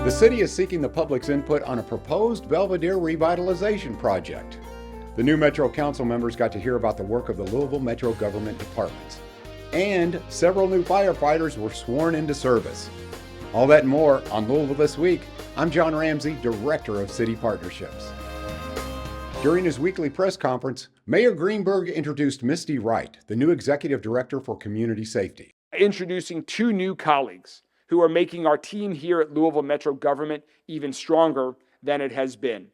The city is seeking the public's input on a proposed Belvedere revitalization project. The new Metro Council members got to hear about the work of the Louisville Metro government departments. And several new firefighters were sworn into service. All that and more on Louisville This Week. I'm John Ramsey, Director of City Partnerships. During his weekly press conference, Mayor Greenberg introduced Misty Wright, the new Executive Director for Community Safety. Introducing two new colleagues who are making our team here at Louisville Metro Government even stronger than it has been.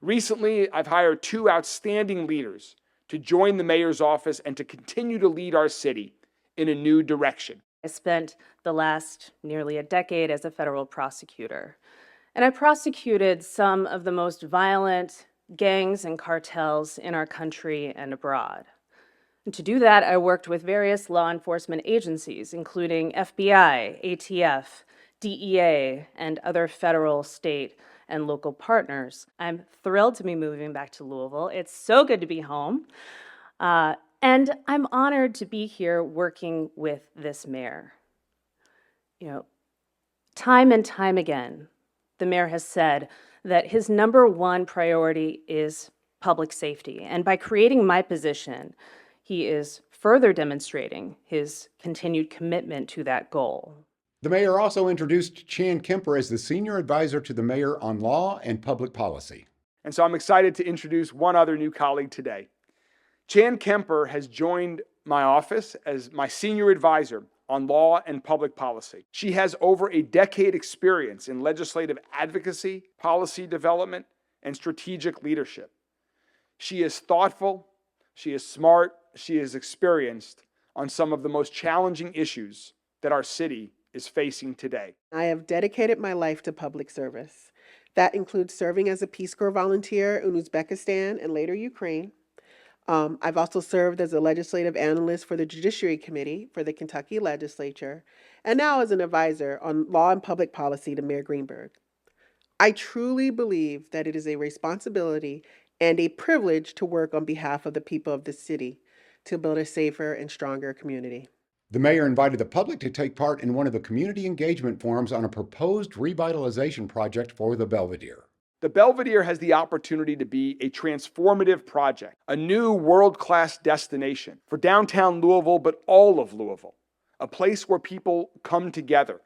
Recently, I've hired two outstanding leaders to join the mayor's office and to continue to lead our city in a new direction. I spent the last nearly a decade as a federal prosecutor, and I prosecuted some of the most violent gangs and cartels in our country and abroad. And to do that, I worked with various law enforcement agencies, including FBI, ATF, DEA, and other federal, state, and local partners. I'm thrilled to be moving back to Louisville. It's so good to be home. And I'm honored to be here working with this mayor. Time and time again, the mayor has said that his number one priority is public safety. And by creating my position, he is further demonstrating his continued commitment to that goal. The mayor also introduced Chan Kemper as the Senior Advisor to the Mayor on Law and Public Policy. And so I'm excited to introduce one other new colleague today. Chan Kemper has joined my office as my Senior Advisor on Law and Public Policy. She has over a decade experience in legislative advocacy, policy development, and strategic leadership. She is thoughtful, she is smart, she is experienced on some of the most challenging issues that our city is facing today. I have dedicated my life to public service. That includes serving as a Peace Corps volunteer in Uzbekistan and later Ukraine. I've also served as a legislative analyst for the Judiciary Committee for the Kentucky Legislature, and now as an advisor on law and public policy to Mayor Greenberg. I truly believe that it is a responsibility and a privilege to work on behalf of the people of the city to build a safer and stronger community. The mayor invited the public to take part in one of the community engagement forums on a proposed revitalization project for the Belvedere. The Belvedere has the opportunity to be a transformative project, a new world-class destination for downtown Louisville, but all of Louisville, a place where people come together,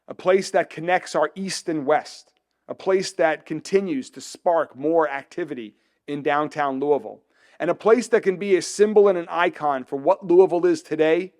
a place that connects our east and west, a place that continues to spark more activity in downtown Louisville, and a place that can be a symbol and an icon for what Louisville is today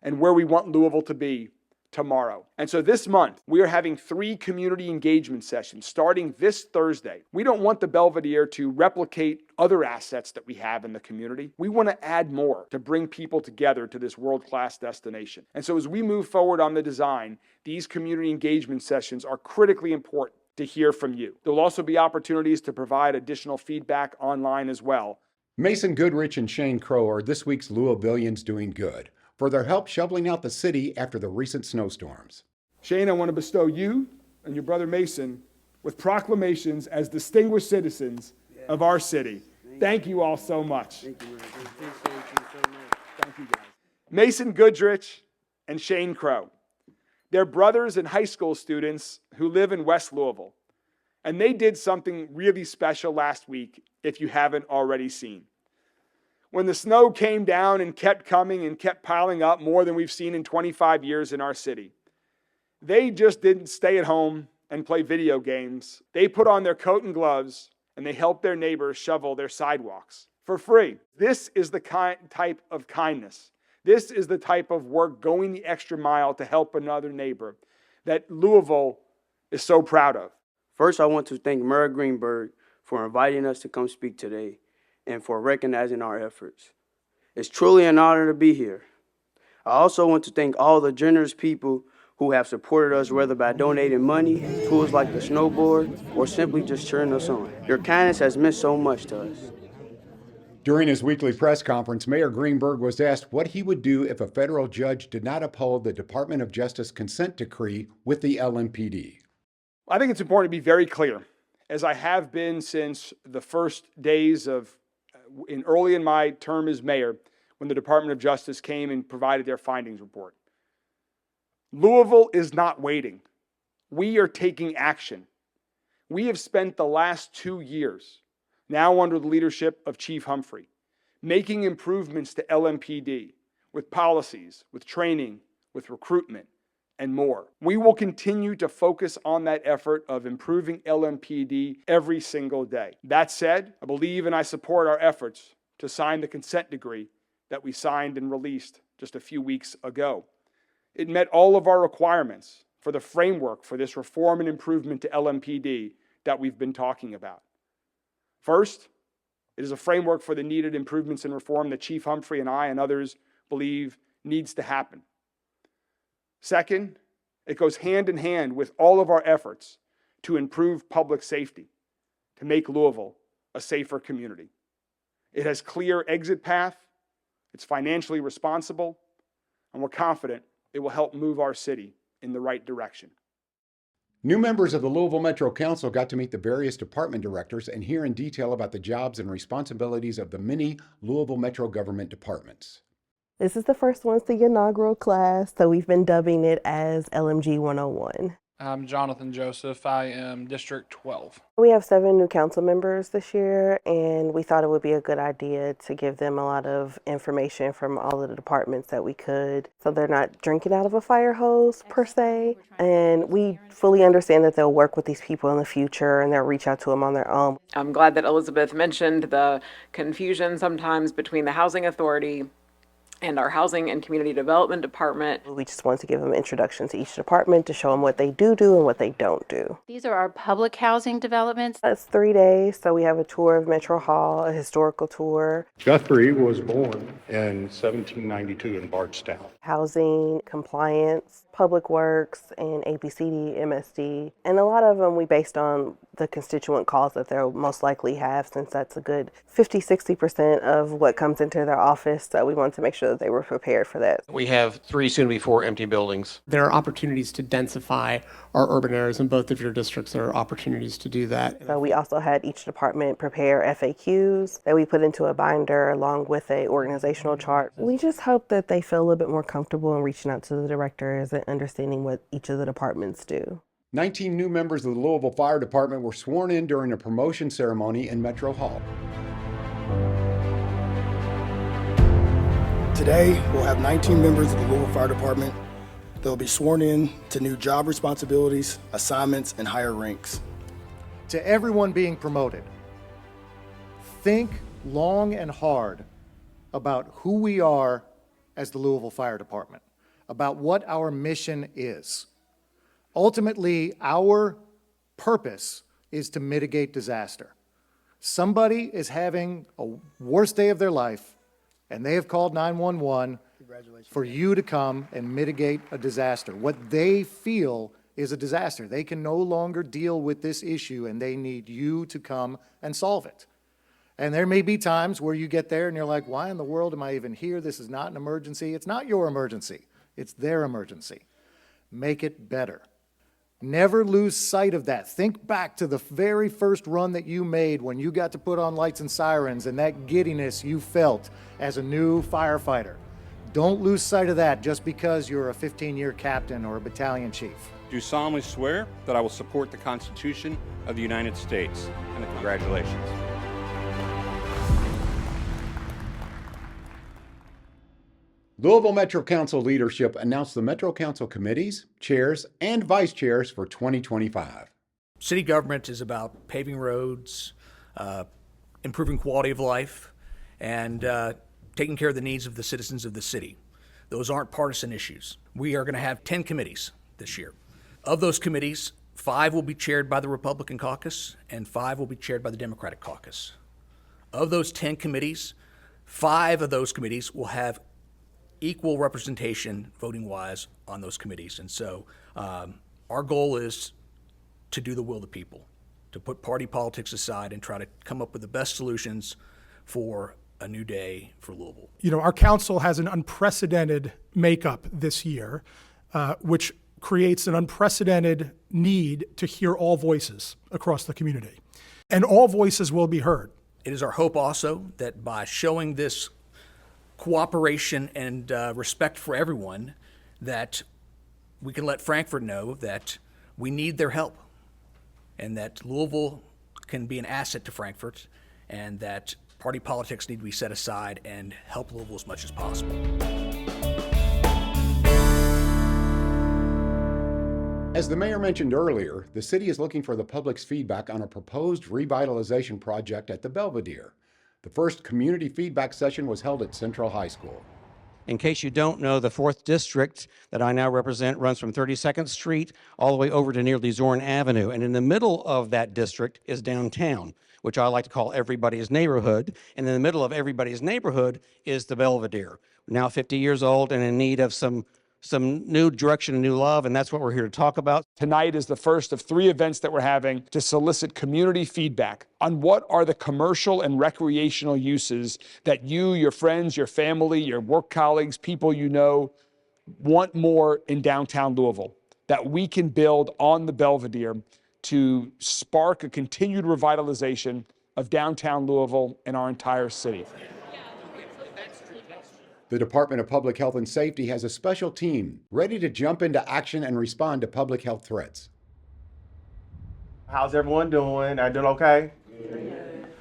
and where we want Louisville to be tomorrow. And so this month, we are having 3 community engagement sessions starting this Thursday. We don't want the Belvedere to replicate other assets that we have in the community. We want to add more to bring people together to this world-class destination. And so as we move forward on the design, these community engagement sessions are critically important to hear from you. There will also be opportunities to provide additional feedback online as well. Mason Goodrich and Shane Crow are this week's Louisvillians Doing Good for their help shoveling out the city after the recent snowstorms. Shane, I want to bestow you and your brother Mason with proclamations as distinguished citizens of our city. Thank you all so much. Thank you, man. Appreciate you so much. Thank you, guys. Mason Goodrich and Shane Crow. They're brothers and high school students who live in West Louisville. And they did something really special last week, if you haven't already seen. When the snow came down and kept coming and kept piling up more than we've seen in 25 years in our city, they just didn't stay at home and play video games. They put on their coat and gloves and they helped their neighbors shovel their sidewalks for free. This is the type of kindness. This is the type of work, going the extra mile to help another neighbor, that Louisville is so proud of. First, I want to thank Mayor Greenberg for inviting us to come speak today and for recognizing our efforts. It's truly an honor to be here. I also want to thank all the generous people who have supported us, whether by donating money, tools like the snowboard, or simply just cheering us on. Your kindness has meant so much to us. During his weekly press conference, Mayor Greenberg was asked what he would do if a federal judge did not uphold the Department of Justice consent decree with the LMPD. I think it's important to be very clear, as I have been since the first days early in my term as mayor, when the Department of Justice came and provided their findings report. Louisville is not waiting We are taking action. We have spent the last 2 years, now under the leadership of Chief Humphrey, making improvements to LMPD with policies, with training, with recruitment, and more. We will continue to focus on that effort of improving LMPD every single day. That said, I believe and I support our efforts to sign the consent decree that we signed and released just a few weeks ago. It met all of our requirements for the framework for this reform and improvement to LMPD that we've been talking about. First, it is a framework for the needed improvements and reform that Chief Humphrey and I and others believe needs to happen. Second, it goes hand in hand with all of our efforts to improve public safety, to make Louisville a safer community. It has clear exit path, it's financially responsible, and we're confident it will help move our city in the right direction. New members of the Louisville Metro Council got to meet the various department directors and hear in detail about the jobs and responsibilities of the many Louisville Metro government departments. This is the first one, it's the inaugural class, so we've been dubbing it as LMG 101. I'm Jonathan Joseph. I am District 12. We have 7 new council members this year, and we thought it would be a good idea to give them a lot of information from all of the departments that we could, so they're not drinking out of a fire hose per se. And we fully understand that they'll work with these people in the future and they'll reach out to them on their own. I'm glad that Elizabeth mentioned the confusion sometimes between the Housing Authority and our Housing and Community Development Department. We just want to give them an introduction to each department to show them what they do and what they don't do. These are our public housing developments. It's 3 days, so we have a tour of Metro Hall, a historical tour. Guthrie was born in 1792 in Bardstown. Housing, compliance, public works, and ABCD, MSD. And a lot of them we based on the constituent calls that they'll most likely have, since that's a good 50-60% of what comes into their office. So we wanted to make sure that they were prepared for that. We have 3, soon to be 4 empty buildings. There are opportunities to densify our urban areas, and both of your districts there are opportunities to do that. So we also had each department prepare FAQs that we put into a binder along with a organizational chart. We just hope that they feel a little bit more comfortable in reaching out to the directors and understanding what each of the departments do. 19 new members of the Louisville Fire Department were sworn in during a promotion ceremony in Metro Hall. Today, we'll have 19 members of the Louisville Fire Department. They'll be sworn in to new job responsibilities, assignments, and higher ranks. To everyone being promoted, think long and hard about who we are as the Louisville Fire Department, about what our mission is. Ultimately, our purpose is to mitigate disaster. Somebody is having a worst day of their life, and they have called 911 for you to come and mitigate a disaster. What they feel is a disaster. They can no longer deal with this issue, and they need you to come and solve it. And there may be times where you get there and you're like, why in the world am I even here? This is not an emergency. It's not your emergency. It's their emergency. Make it better. Never lose sight of that. Think back to the very first run that you made when you got to put on lights and sirens and that giddiness you felt as a new firefighter. Don't lose sight of that just because you're a 15-year captain or a battalion chief. Do solemnly swear that I will support the Constitution of the United States. And congratulations. Louisville Metro Council leadership announced the Metro Council committees, chairs, and vice chairs for 2025. City government is about paving roads, improving quality of life, and taking care of the needs of the citizens of the city. Those aren't partisan issues. We are going to have 10 committees this year. Of those committees, 5 will be chaired by the Republican caucus and 5 will be chaired by the Democratic caucus. Of those 10 committees, 5 of those committees will have equal representation voting-wise on those committees. And so our goal is to do the will of the people, to put party politics aside and try to come up with the best solutions for a new day for Louisville. You know, our council has an unprecedented makeup this year, which creates an unprecedented need to hear all voices across the community. And all voices will be heard. It is our hope also that by showing this cooperation and respect for everyone, that we can let Frankfurt know that we need their help, and that Louisville can be an asset to Frankfurt, and that party politics need to be set aside and help Louisville as much as possible. As the mayor mentioned earlier, the city is looking for the public's feedback on a proposed revitalization project at the Belvedere. The first community feedback session was held at Central High School. In case you don't know, the 4th District that I now represent runs from 32nd Street all the way over to nearly Zorn Avenue. And in the middle of that district is downtown, which I like to call everybody's neighborhood. And in the middle of everybody's neighborhood is the Belvedere, now 50 years old and in need of some new direction and new love, and that's what we're here to talk about. Tonight is the first of 3 events that we're having to solicit community feedback on what are the commercial and recreational uses that you, your friends, your family, your work colleagues, people you know, want more in downtown Louisville, that we can build on the Belvedere to spark a continued revitalization of downtown Louisville and our entire city. The Department of Public Health and Safety has a special team ready to jump into action and respond to public health threats. How's everyone doing? Are you doing okay?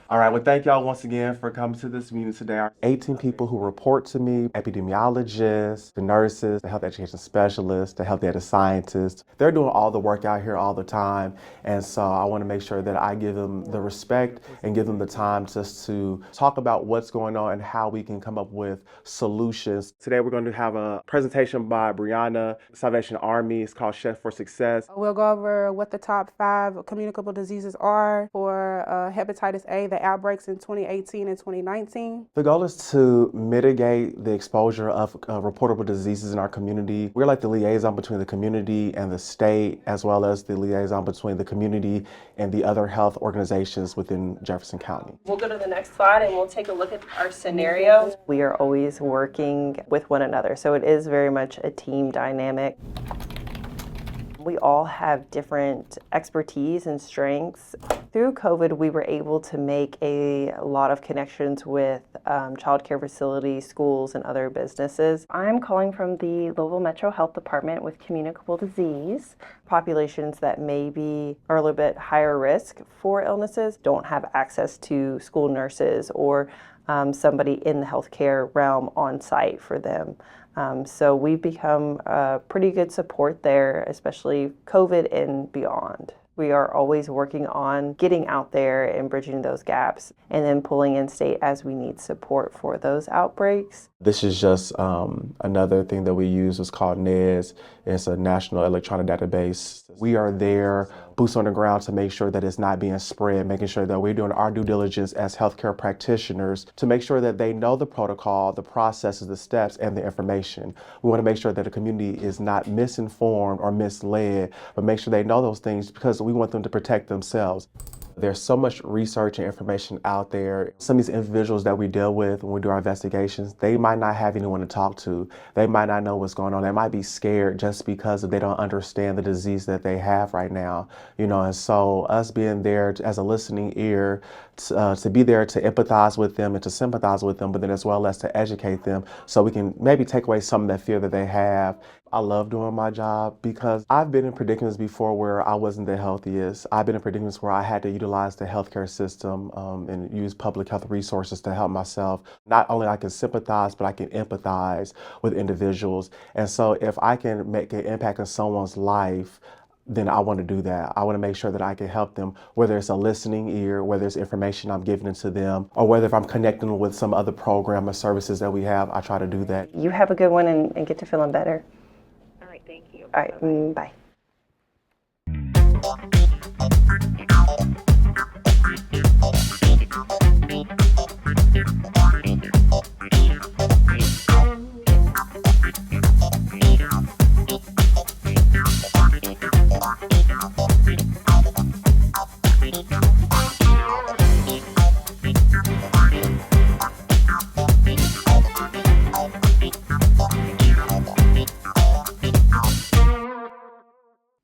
All right, well, thank y'all once again for coming to this meeting today. 18 people who report to me, epidemiologists, the nurses, the health education specialists, the health data scientists. They're doing all the work out here all the time. And so I want to make sure that I give them the respect and give them the time just to talk about what's going on and how we can come up with solutions. Today, we're going to have a presentation by Brianna, Salvation Army. It's called Chef for Success. We'll go over what the top 5 communicable diseases are for hepatitis A, the outbreaks in 2018 and 2019. The goal is to mitigate the exposure of reportable diseases in our community. We're like the liaison between the community and the state, as well as the liaison between the community and the other health organizations within Jefferson County. We'll go to the next slide and we'll take a look at our scenario. We are always working with one another, so it is very much a team dynamic. We all have different expertise and strengths. Through COVID, we were able to make a lot of connections with childcare facilities, schools, and other businesses. I'm calling from the Louisville Metro Health Department with communicable disease. Populations that maybe are a little bit higher risk for illnesses don't have access to school nurses or somebody in the healthcare realm on site for them. So we've become a pretty good support there, especially COVID and beyond. We are always working on getting out there and bridging those gaps and then pulling in state as we need support for those outbreaks. This is just another thing that we use. It's called NEDS. It's a national electronic database. We are there, boots on the ground, to make sure that it's not being spread, making sure that we're doing our due diligence as healthcare practitioners to make sure that they know the protocol, the processes, the steps, and the information. We want to make sure that the community is not misinformed or misled, but make sure they know those things because we want them to protect themselves. There's so much research and information out there. Some of these individuals that we deal with when we do our investigations, they might not have anyone to talk to. They might not know what's going on. They might be scared just because they don't understand the disease that they have right now. And so us being there as a listening ear, to be there to empathize with them and to sympathize with them, but then as well as to educate them so we can maybe take away some of that fear that they have. I love doing my job because I've been in predicaments before where I wasn't the healthiest. I've been in predicaments where I had to utilize the healthcare system and use public health resources to help myself. Not only I can sympathize, but I can empathize with individuals. And so if I can make an impact on someone's life, then I want to do that. I want to make sure that I can help them, whether it's a listening ear, whether it's information I'm giving to them, or whether if I'm connecting them with some other program or services that we have, I try to do that. You have a good one and get to feeling better. All right, thank you. All right, bye.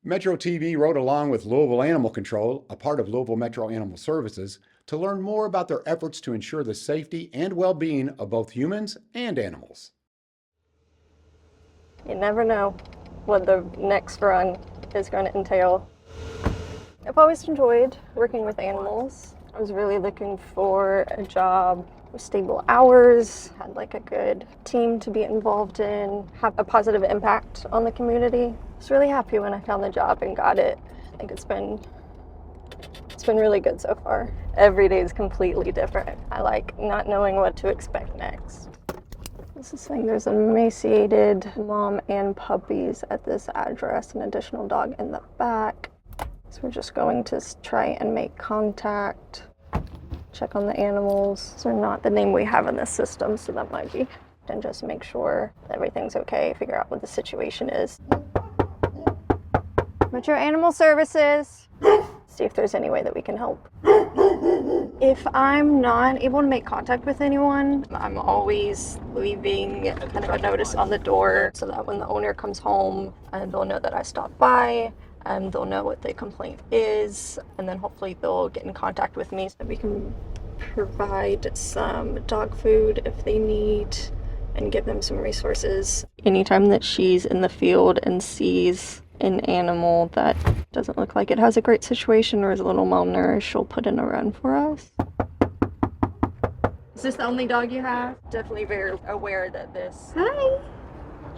Metro TV rode along with Louisville Animal Control, a part of Louisville Metro Animal Services, to learn more about their efforts to ensure the safety and well-being of both humans and animals. You never know what the next run is going to entail. I've always enjoyed working with animals. I was really looking for a job with stable hours, had like a good team to be involved in, have a positive impact on the community. I was really happy when I found the job and got it. I think it's been really good so far. Every day is completely different. I like not knowing what to expect next. This is saying there's emaciated mom and puppies at this address, an additional dog in the back. So we're just going to try and make contact, check on the animals. They're not the name we have in this system, so that might be. And just make sure everything's okay, figure out what the situation is. Metro Animal Services. See if there's any way that we can help. If I'm not able to make contact with anyone, I'm always leaving kind of a notice on the door so that when the owner comes home, they'll know that I stopped by. And they'll know what the complaint is, and then hopefully they'll get in contact with me so that we can provide some dog food if they need and give them some resources. Anytime that she's in the field and sees an animal that doesn't look like it has a great situation or is a little malnourished, she'll put in a run for us. Is this the only dog you have? Definitely very aware that this, hi,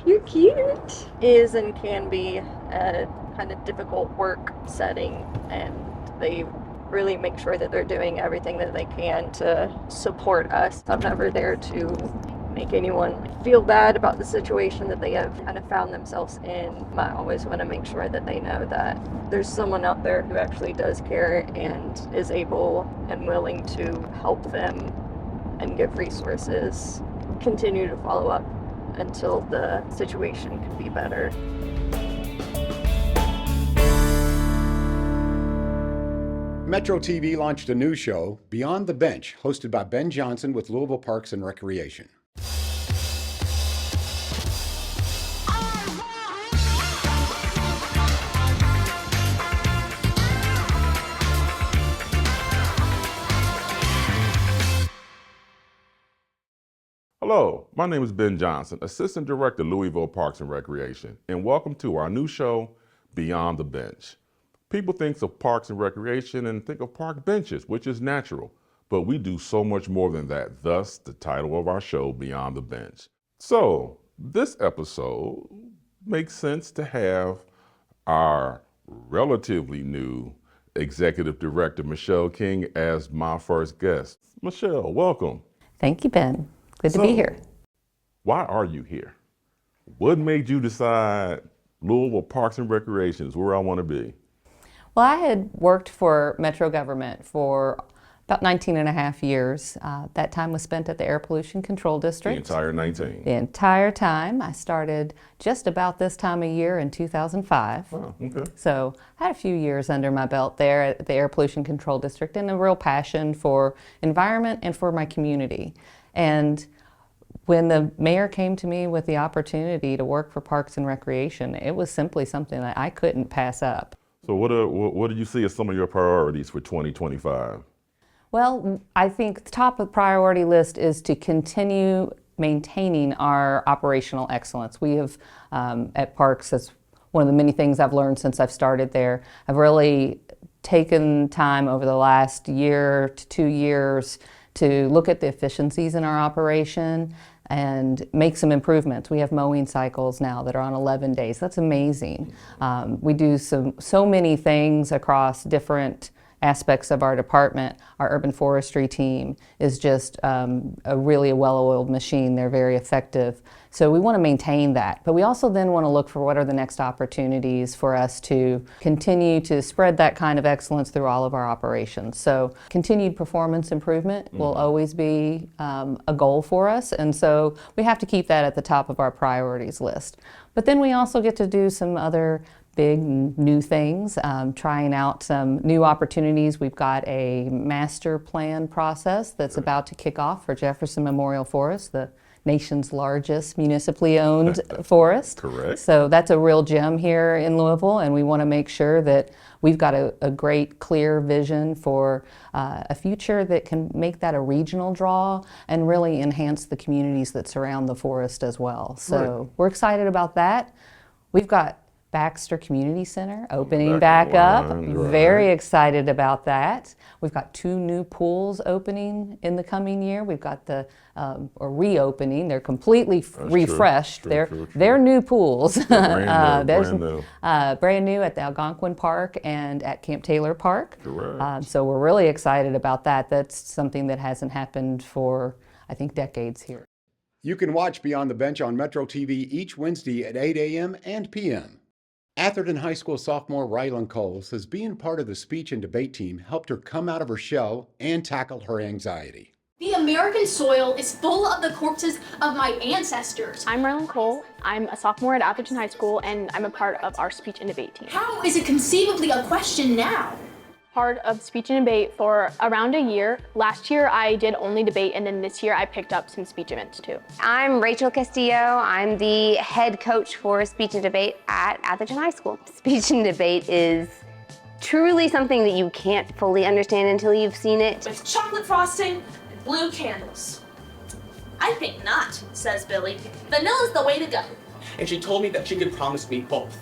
you're cute, is and can be a kind of difficult work setting, and they really make sure that they're doing everything that they can to support us. I'm never there to make anyone feel bad about the situation that they have kind of found themselves in. I always want to make sure that they know that there's someone out there who actually does care and is able and willing to help them and give resources. Continue to follow up until the situation can be better. Metro TV launched a new show, Beyond the Bench, hosted by Ben Johnson with Louisville Parks and Recreation. Hello, my name is Ben Johnson, Assistant Director, Louisville Parks and Recreation, and welcome to our new show, Beyond the Bench. People think of parks and recreation and think of park benches, which is natural, but we do so much more than that, thus the title of our show, Beyond the Bench. So, this episode makes sense to have our relatively new Executive Director, Michelle King, as my first guest. Michelle, welcome. Thank you, Ben. Good to be here. Why are you here? What made you decide Louisville Parks and Recreation is where I want to be? Well, I had worked for Metro government for about 19 and a half years. That time was spent at the Air Pollution Control District. The entire 19? The entire time. I started just about this time of year in 2005. Oh, okay. So I had a few years under my belt there at the Air Pollution Control District and a real passion for environment and for my community. And when the mayor came to me with the opportunity to work for Parks and Recreation, it was simply something that I couldn't pass up. So what do you see as some of your priorities for 2025? Well, I think the top of the priority list is to continue maintaining our operational excellence. We have, at Parks, that's one of the many things I've learned since I've started there. I've really taken time over the last year to 2 years to look at the efficiencies in our operation and make some improvements. We have mowing cycles now that are on 11 days. That's amazing. We do so many things across different aspects of our department. Our urban forestry team is just a really well-oiled machine. They're very effective. So we want to maintain that. But we also then want to look for what are the next opportunities for us to continue to spread that kind of excellence through all of our operations. So continued performance improvement will always be a goal for us. And so we have to keep that at the top of our priorities list. But then we also get to do some other big new things, trying out some new opportunities. We've got a master plan process that's about to kick off for Jefferson Memorial Forest, the nation's largest municipally owned forest. Correct. So that's a real gem here in Louisville, and we want to make sure that we've got a great, clear vision for a future that can make that a regional draw and really enhance the communities that surround the forest as well. So we're excited about that. We've got Baxter Community Center opening back up. Very excited about that. We've got 2 new pools opening in the coming year. We've got the or reopening. They're completely refreshed. They're new pools. Brand Brand new at the Algonquin Park and at Camp Taylor Park. Correct. So we're really excited about that. That's something that hasn't happened for, I think, decades here. You can watch Beyond the Bench on Metro TV each Wednesday at 8 a.m. and p.m. Atherton High School sophomore Rylan Cole says being part of the speech and debate team helped her come out of her shell and tackle her anxiety. The American soil is full of the corpses of my ancestors. I'm Rylan Cole. I'm a sophomore at Atherton High School, and I'm a part of our speech and debate team. How is it conceivably a question now? Part of speech and debate for around a year. Last year I did only debate, and then this year I picked up some speech events too. I'm Rachel Castillo. I'm the head coach for speech and debate at Atherton High School. Speech and debate is truly something that you can't fully understand until you've seen it. With chocolate frosting and blue candles. I think not, says Billy. Vanilla's the way to go. And she told me that she could promise me both.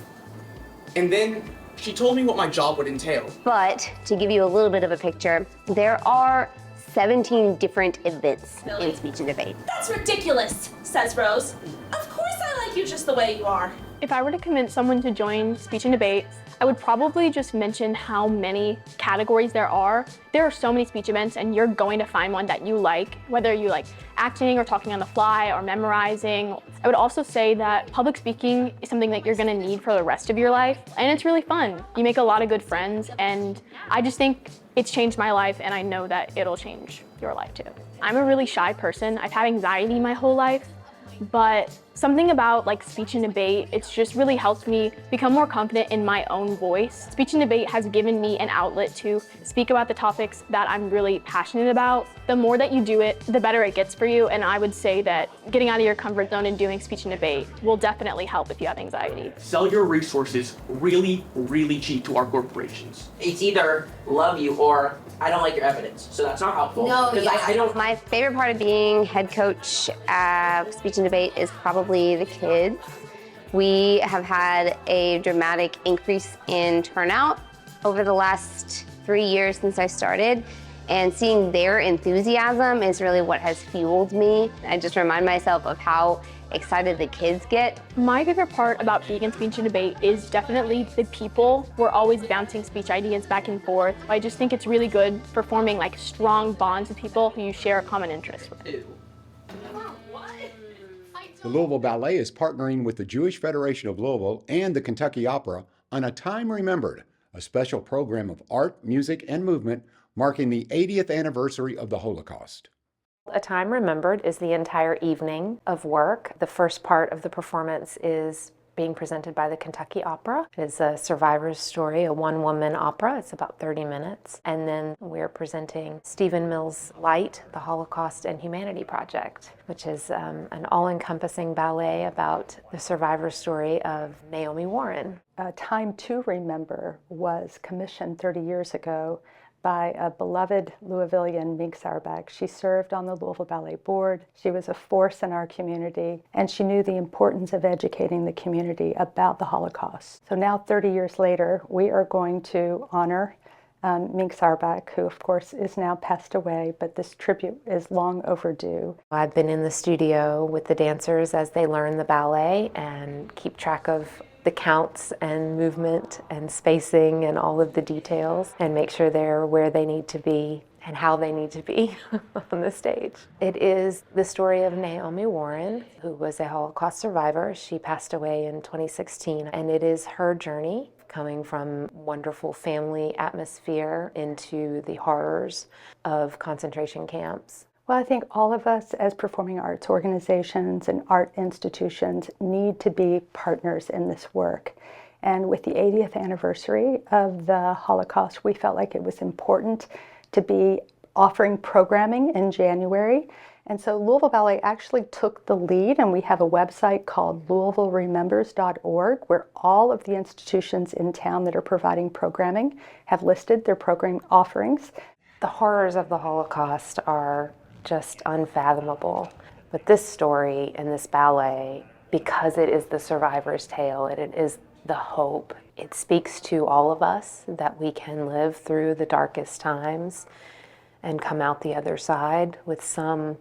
And then she told me what my job would entail. But to give you a little bit of a picture, there are 17 different events in speech and debate. That's ridiculous, says Rose. Of course I like you just the way you are. If I were to convince someone to join speech and debate, I would probably just mention how many categories there are. There are so many speech events, and you're going to find one that you like, whether you like acting or talking on the fly or memorizing. I would also say that public speaking is something that you're gonna need for the rest of your life, and it's really fun. You make a lot of good friends, and I just think it's changed my life, and I know that it'll change your life too. I'm a really shy person. I've had anxiety my whole life, but something about like speech and debate, it's just really helped me become more confident in my own voice. Speech and debate has given me an outlet to speak about the topics that I'm really passionate about. The more that you do it, the better it gets for you, and I would say that getting out of your comfort zone and doing speech and debate will definitely help if you have anxiety. Sell your resources really, really cheap to our corporations. It's either love you or I don't like your evidence, so that's not helpful. No, I don't. My favorite part of being head coach at speech and debate is probably the kids. We have had a dramatic increase in turnout over the last 3 years since I started, and seeing their enthusiasm is really what has fueled me. I just remind myself of how excited the kids get. My favorite part about being in speech and debate is definitely the people. We're always bouncing speech ideas back and forth. I just think it's really good for forming like strong bonds with people who you share a common interest with. The Louisville Ballet is partnering with the Jewish Federation of Louisville and the Kentucky Opera on A Time Remembered, a special program of art, music, and movement marking the 80th anniversary of the Holocaust. A Time Remembered is the entire evening of work. The first part of the performance is being presented by the Kentucky Opera. It's a survivor's story, a one-woman opera. It's about 30 minutes. And then we're presenting Stephen Mills' Light, the Holocaust and Humanity Project, which is an all-encompassing ballet about the survivor's story of Naomi Warren. A Time to Remember was commissioned 30 years ago by a beloved Louisvillian, Mink Sauerbach. She served on the Louisville Ballet Board. She was a force in our community, and she knew the importance of educating the community about the Holocaust. So now, 30 years later, we are going to honor Mink Sauerbach, who of course is now passed away, but this tribute is long overdue. I've been in the studio with the dancers as they learn the ballet and keep track of the counts and movement and spacing and all of the details and make sure they're where they need to be and how they need to be on the stage. It is the story of Naomi Warren, who was a Holocaust survivor. She passed away in 2016, and it is her journey coming from wonderful family atmosphere into the horrors of concentration camps. Well, I think all of us as performing arts organizations and art institutions need to be partners in this work. And with the 80th anniversary of the Holocaust, we felt like it was important to be offering programming in January. And so Louisville Ballet actually took the lead, and we have a website called LouisvilleRemembers.org where all of the institutions in town that are providing programming have listed their program offerings. The horrors of the Holocaust are just unfathomable. But this story and this ballet, because it is the survivor's tale and it is the hope. It speaks to all of us that we can live through the darkest times and come out the other side with some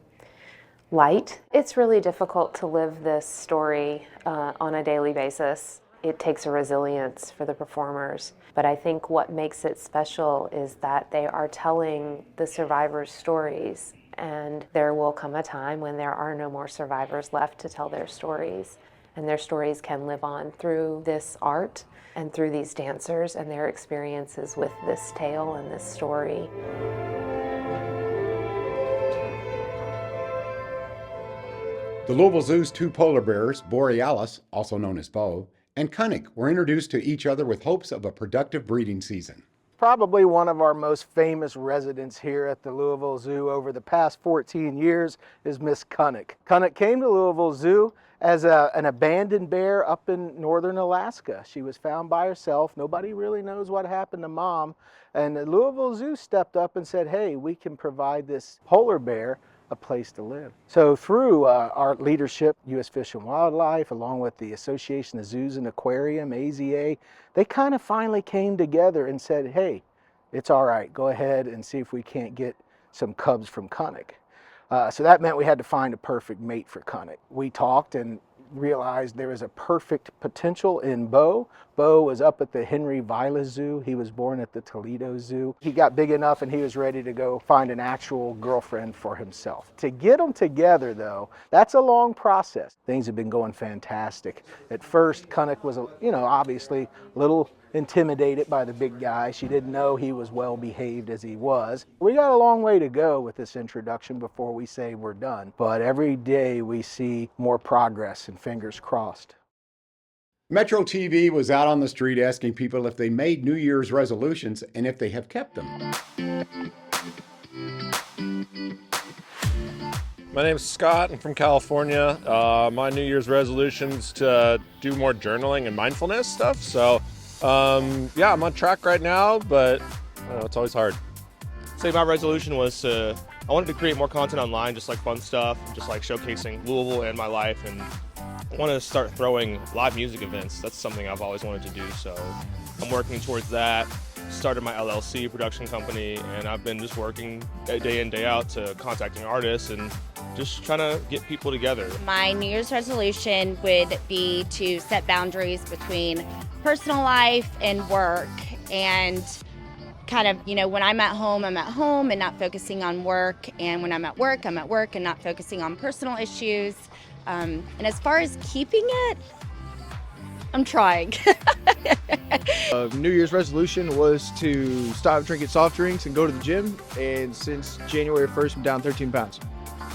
light. It's really difficult to live this story on a daily basis. It takes a resilience for the performers. But I think what makes it special is that they are telling the survivors' stories, and there will come a time when there are no more survivors left to tell their stories. And their stories can live on through this art and through these dancers and their experiences with this tale and this story. The Louisville Zoo's two polar bears, Borealis, also known as Bo, and Cunnick were introduced to each other with hopes of a productive breeding season. Probably one of our most famous residents here at the Louisville Zoo over the past 14 years is Miss Cunnick. Cunnick came to Louisville Zoo as an abandoned bear up in northern Alaska. She was found by herself. Nobody really knows what happened to Mom. And the Louisville Zoo stepped up and said, hey, we can provide this polar bear a place to live. So through our leadership, U.S. Fish and Wildlife, along with the Association of Zoos and Aquarium, AZA, they kind of finally came together and said, hey, it's all right, go ahead and see if we can't get some cubs from Cunnick. So that meant we had to find a perfect mate for Cunnick. We talked and realized there was a perfect potential in Bo. Bo was up at the Henry Vilas Zoo. He was born at the Toledo Zoo. He got big enough and he was ready to go find an actual girlfriend for himself. To get them together though, that's a long process. Things have been going fantastic. At first, Cunnick was, obviously a little intimidated by the big guy. She didn't know he was well behaved as he was. We got a long way to go with this introduction before we say we're done. But every day we see more progress, and fingers crossed. Metro TV was out on the street asking people if they made New Year's resolutions and if they have kept them. My name's Scott. I'm from California. My New Year's resolution's to do more journaling and mindfulness stuff. So yeah, I'm on track right now, but it's always hard. Say my resolution was I wanted to create more content online, just like fun stuff, just like showcasing Louisville and my life, and I want to start throwing live music events. That's something I've always wanted to do, so I'm working towards that. Started my LLC production company, and I've been just working day in, day out to contacting artists and just trying to get people together. My New Year's resolution would be to set boundaries between personal life and work, and kind of, when I'm at home and not focusing on work, and when I'm at work and not focusing on personal issues. And as far as keeping it, I'm trying. New Year's resolution was to stop drinking soft drinks and go to the gym, and since January 1st, I'm down 13 pounds.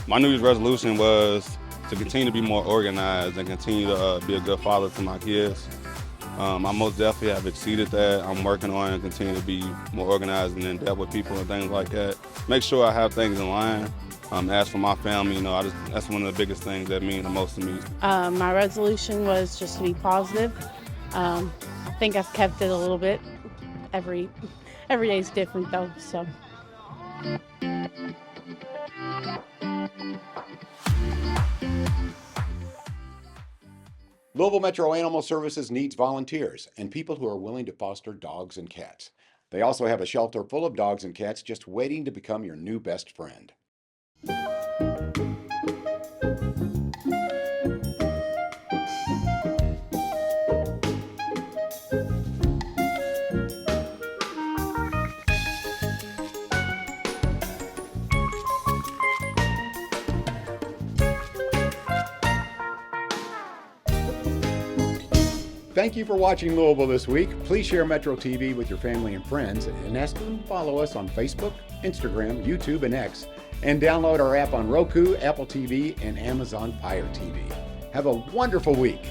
My New Year's resolution was to continue to be more organized and continue to be a good father to my kids. I most definitely have exceeded that. I'm working on and continue to be more organized and in depth with people and things like that. Make sure I have things in line. As for my family, that's one of the biggest things that mean the most to me. My resolution was just to be positive. I think I've kept it a little bit. Every day is different though, so. Louisville Metro Animal Services needs volunteers and people who are willing to foster dogs and cats. They also have a shelter full of dogs and cats just waiting to become your new best friend. Thank you for watching Louisville This Week. Please share Metro TV with your family and friends, and ask them to follow us on Facebook, Instagram, YouTube, and X, and download our app on Roku, Apple TV, and Amazon Fire TV. Have a wonderful week.